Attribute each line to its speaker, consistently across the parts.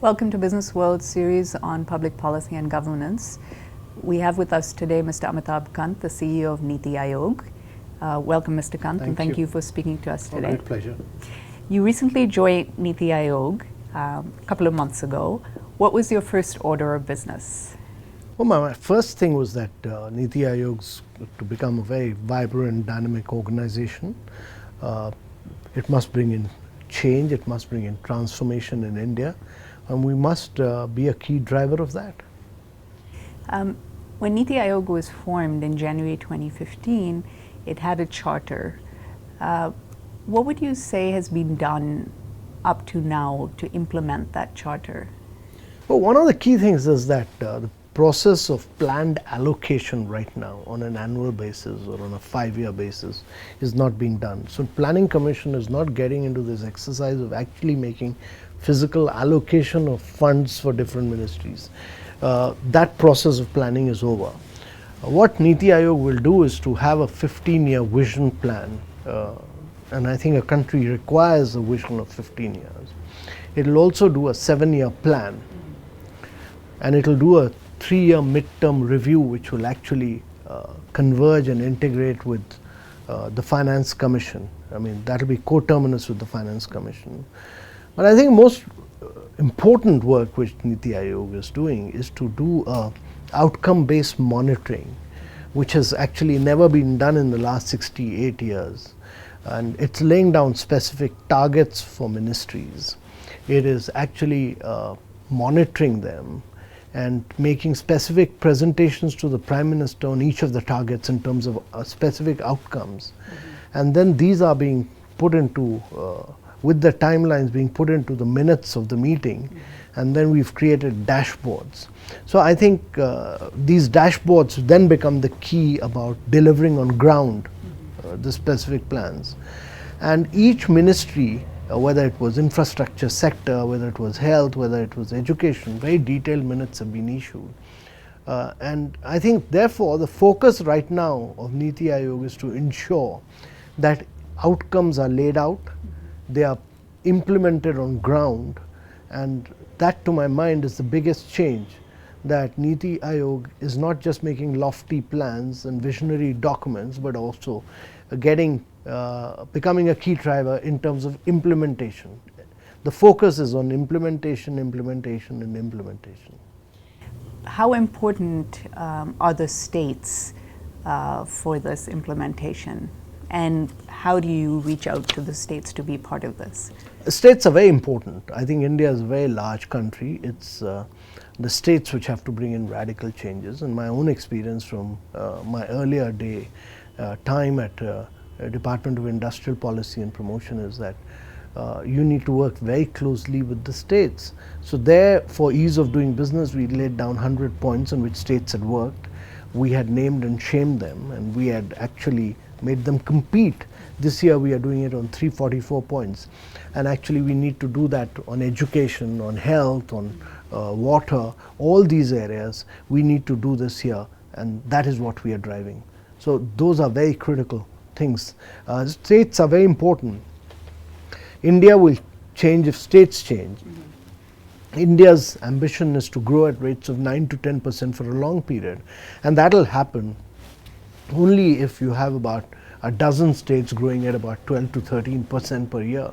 Speaker 1: Welcome to Businessworld series on public policy and governance. We have with us today Mr. Amitabh Kant, the CEO of NITI Aayog. Welcome, Mr. Kant, and thank you for speaking to us today.
Speaker 2: Great pleasure.
Speaker 1: You recently joined NITI Aayog a couple of months ago. What was your first order of business?
Speaker 2: Well, my first thing was that NITI Aayogs, to become a very vibrant, dynamic organization, it must bring in change, it must bring in transformation in India, and we must be a key driver of that.
Speaker 1: When NITI Aayog was formed in January 2015, it had a charter. What would you say has been done up to now to implement that charter?
Speaker 2: Well, one of the key things is that the process of planned allocation right now on an annual basis or on a 5-year basis is not being done. So Planning Commission is not getting into this exercise of actually making physical allocation of funds for different ministries. That process of planning is over. What NITI Aayog will do is to have a 15-year vision plan, and I think a country requires a vision of 15 years. It will also do a 7-year plan, and it will do a 3-year midterm review, which will actually converge and integrate with the Finance Commission. I mean, that will be coterminous with the Finance Commission. But I think most important work which NITI Aayog is doing is to do outcome-based monitoring, which has actually never been done in the last 68 years. And it's laying down specific targets for ministries. It is actually monitoring them and making specific presentations to the Prime Minister on each of the targets in terms of specific outcomes. And then these are being put into with the timelines being put into the minutes of the meeting, and then we've created dashboards. So I think these dashboards then become the key about delivering on ground the specific plans. And each ministry, whether it was infrastructure sector, whether it was health, whether it was education, very detailed minutes have been issued. And I think therefore the focus right now of NITI Aayog is to ensure that outcomes are laid out, they are implemented on ground, and that to my mind is the biggest change, that NITI Aayog is not just making lofty plans and visionary documents, but also becoming a key driver in terms of implementation. The focus is on implementation, implementation, and implementation.
Speaker 1: How important are the states for this implementation? And how do you reach out to the states to be part of this?
Speaker 2: States are very important. I think India is a very large country. It's the states which have to bring in radical changes. And my own experience from my earlier time at Department of Industrial Policy and Promotion is that you need to work very closely with the states. So there, for ease of doing business, we laid down 100 points on which states had worked. We had named and shamed them, and we had actually made them compete. This year we are doing it on 344 points, and actually we need to do that on education, on health, on water, all these areas we need to do this year, and that is what we are driving. So those are very critical things. States are very important. India will change if states change. India's ambition is to grow at rates of 9 to 10% for a long period, and that will happen only if you have about a dozen states growing at about 12 to 13% per year.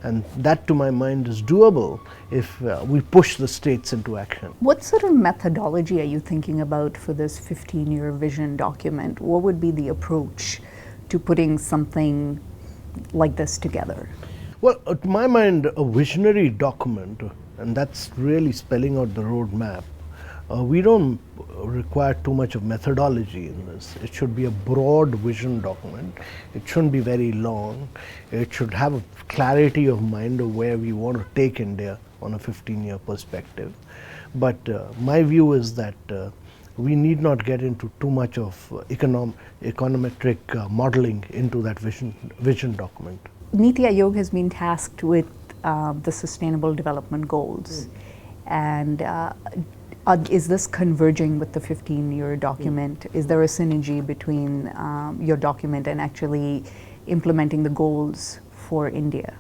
Speaker 2: And that to my mind is doable if we push the states into action.
Speaker 1: What sort of methodology are you thinking about for this 15-year vision document? What would be the approach to putting something like this together?
Speaker 2: Well, to my mind, a visionary document, and that's really spelling out the roadmap. We don't require too much of methodology in this. It should be a broad vision document. It shouldn't be very long. It should have a clarity of mind of where we want to take India on a 15-year perspective. But my view is that we need not get into too much of econometric modeling into that vision document.
Speaker 1: NITI Aayog has been tasked with the Sustainable Development Goals, and is this converging with the 15-year document? Is there a synergy between your document and actually implementing the goals for India?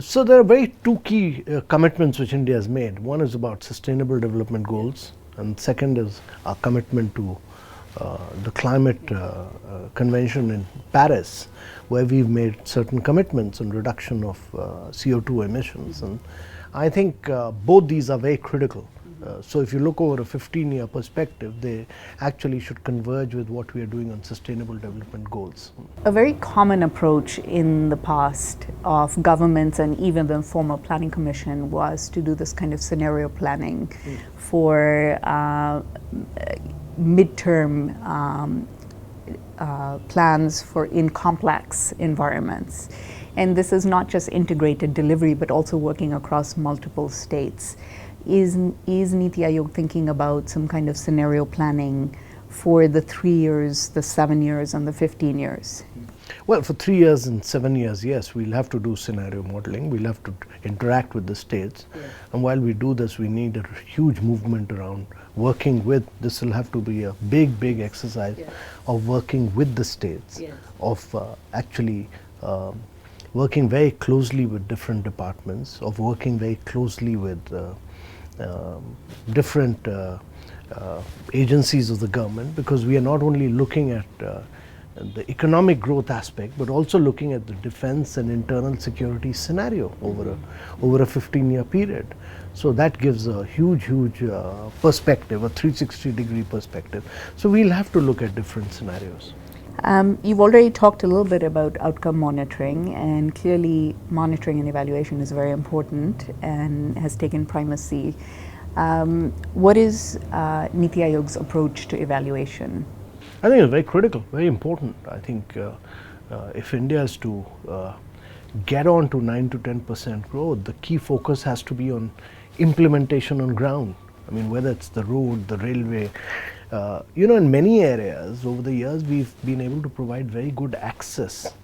Speaker 2: So there are very two key commitments which India has made. One is about sustainable development goals, and second is our commitment to the climate convention in Paris, where we've made certain commitments on reduction of CO2 emissions. And I think both these are very critical. So if you look over a 15-year perspective, they actually should converge with what we are doing on sustainable development goals.
Speaker 1: A very common approach in the past of governments and even the former planning commission was to do this kind of scenario planning for midterm plans for in complex environments. And this is not just integrated delivery, but also working across multiple states. Is NITI Aayog thinking about some kind of scenario planning for the 3 years, the 7 years, and the 15 years?
Speaker 2: Well, for 3 years and 7 years, yes, we'll have to do scenario modeling. We'll have to interact with the states. Yeah. And while we do this, we need a huge movement around working with, this will have to be a big exercise of working with the states, of actually working very closely with different departments, of working very closely with different agencies of the government, because we are not only looking at the economic growth aspect, but also looking at the defense and internal security scenario over a 15-year period. So that gives a huge perspective, a 360-degree perspective. So we'll have to look at different scenarios.
Speaker 1: You've already talked a little bit about outcome monitoring, and clearly monitoring and evaluation is very important and has taken primacy. What is NITI Aayog's approach to evaluation?
Speaker 2: I think it's very critical, very important. I think if India is to get on to 9 to 10% growth, the key focus has to be on implementation on ground. I mean, whether it's the road, the railway, in many areas over the years we've been able to provide very good access.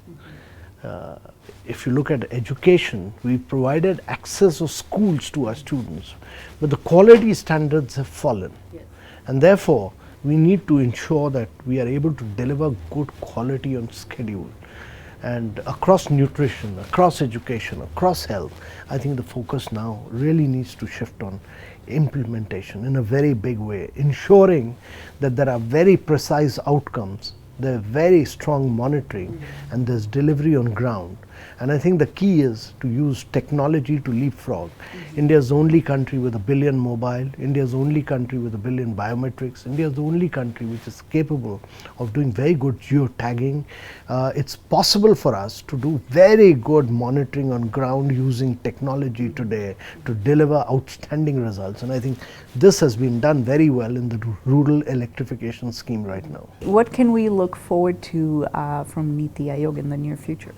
Speaker 2: If you look at education, we've provided access of schools to our students, but the quality standards have fallen. And therefore, we need to ensure that we are able to deliver good quality on schedule. And across nutrition, across education, across health, I think the focus now really needs to shift on implementation in a very big way, ensuring that there are very precise outcomes, there are very strong monitoring, and there's delivery on ground. And I think the key is to use technology to leapfrog. India is the only country with 1 billion mobile. India is the only country with 1 billion biometrics. India is the only country which is capable of doing very good geotagging. It's possible for us to do very good monitoring on ground using technology today to deliver outstanding results. And I think this has been done very well in the rural electrification scheme right now.
Speaker 1: What can we look forward to from NITI Aayog in the near future?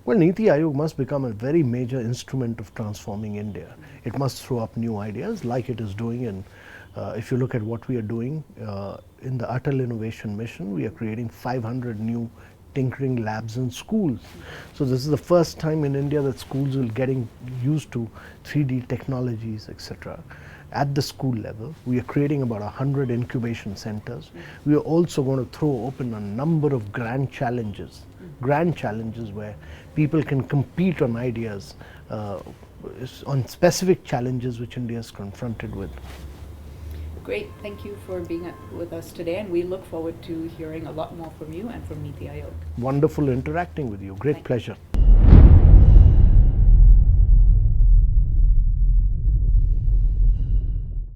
Speaker 2: Well, NITI Aayog must become a very major instrument of transforming India. It must throw up new ideas like it is doing in, if you look at what we are doing in the Atal Innovation Mission, we are creating 500 new tinkering labs in schools. So this is the first time in India that schools will getting used to 3D technologies, etc. At the school level, we are creating about 100 incubation centers. We are also going to throw open a number of grand challenges where people can compete on ideas, on specific challenges which India is confronted with.
Speaker 1: Great, thank you for being with us today, and we look forward to hearing a lot more from you and from NITI Aayog.
Speaker 2: Wonderful interacting with you, great pleasure.